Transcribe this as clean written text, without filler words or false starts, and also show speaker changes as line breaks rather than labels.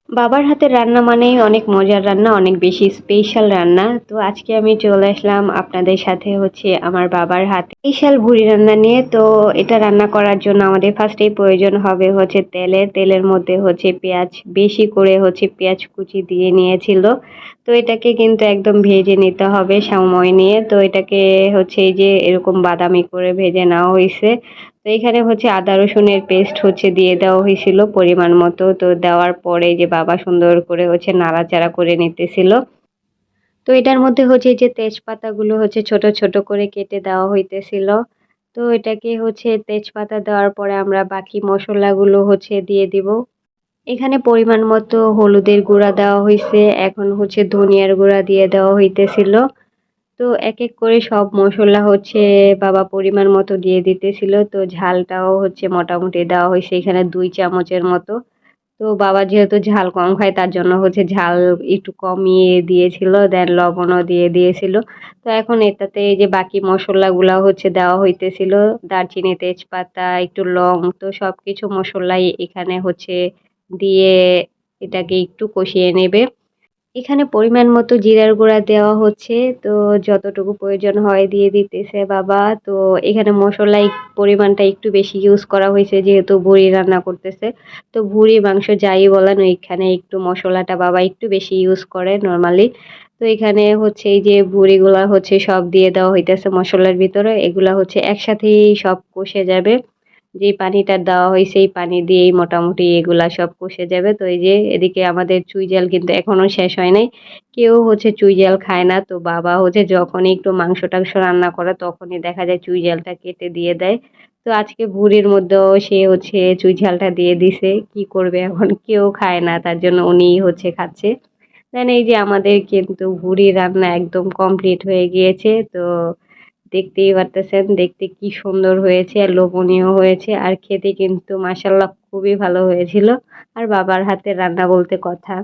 বাবার হাতের রান্না মানেই অনেক মজার রান্না, অনেক বেশি স্পেশাল রান্না। তো আজকে আমি চলে আসলাম আপনাদের সাথে আমার বাবার হাতে স্পেশাল ভুড়ি রান্না নিয়ে। তো এটা রান্না করার জন্য আমাদের ফার্স্টেই প্রয়োজন হবে তেলের মধ্যে পেঁয়াজ বেশি করে পেঁয়াজ কুচি দিয়ে নিয়েছিল। তো এটাকে কিন্তু একদম ভেজে নিতে হবে সময় নিয়ে। তো এটাকে এই যে এরকম বাদামি করে ভেজে নেওয়া হয়েছে। তো এখানে আদা রসুনের পেস্ট দিয়ে দেওয়া হয়েছিল পরিমাণ মতো। তো দেওয়ার পরে যে বাবা সুন্দর করে নাড়াচাড়া করে নিতেছিল। তো এটার মধ্যে এই যে তেজপাতাগুলো ছোট ছোট করে কেটে দেওয়া হইতেছিল। তো এটাকে তেজপাতা দেওয়ার পরে আমরা বাকি মশলাগুলো দিয়ে দিব। এখানে পরিমাণ মতো হলুদের গুঁড়া দেওয়া হইছে। এখন ধনিয়ার গুঁড়া দিয়ে দেওয়া হইতেছিল। তো এক করে সব মসলা বাবা পরিমাণ মতো দিয়ে দিতেছিল। তো ঝালটাও মোটামুটি দেওয়া হইছে এখানে ২ চামচের মতো। তো বাবা যেহেতু ঝাল কম খায় তার জন্য ঝাল একটু কমিয়ে দিয়েছিল। দেন লবণও দিয়ে দিয়েছিল। তো এখন এটাতে এই যে বাকি মসলাগুলা দেওয়া হইতেছিল। দারচিনি, তেজপাতা, একটু লং, তো সবকিছু মসলাই এখানে দিয়ে এটাকে একটু কষিয়ে নেবে। এখানে পরিমাণ মতো জিরার গুঁড়া দেওয়া হচ্ছে। তো যতটুকু প্রয়োজন হয় দিয়ে দিতেছে বাবা। তো এখানে মসলা পরিমাণটা একটু বেশি ইউজ করা হয়েছে যেহেতু ভুড়ি রান্না করতেছে। তো ভুড়ি মাংস যাই বলেন ওইখানে একটু মসলাটা বাবা একটু বেশি ইউজ করে নরমালি। তো এখানে এই যে ভুড়িগুলা সব দিয়ে দেওয়া হইতেছে মসলার ভিতরে। এগুলা একসাথেই সব কষে যাবে। যে পানিটা দেওয়া হয়েছে এই পানি দিয়েই মোটামুটি এগুলা সব কষে যাবে। তো এই যে এদিকে আমাদের চুই ঝাল কিন্তু এখনো শেষ হয় নাই। কেউ চুই ঝাল খায় না। তো বাবা যখনই একটু মাংস টাংস রান্না করে তখনই দেখা যায় চুই ঝালটা কেটে দিয়ে দেয়। তো আজকে ভুড়ির মধ্যেও সে চুই ঝালটা দিয়ে দিছে। কি করবে এখন, কেউ খায় না তার জন্য উনিই খাচ্ছে। দেন এই যে আমাদের কিন্তু ভুড়ি রান্না একদম কমপ্লিট হয়ে গিয়েছে। তো দেখতেই পারতেছেন দেখতে কি সুন্দর হয়েছে আর লোভনীয় হয়েছে। আর খেতে কিন্তু মাশাআল্লাহ খুবই ভালো হয়েছিল। আর বাবার হাতের রান্না বলতে কথা।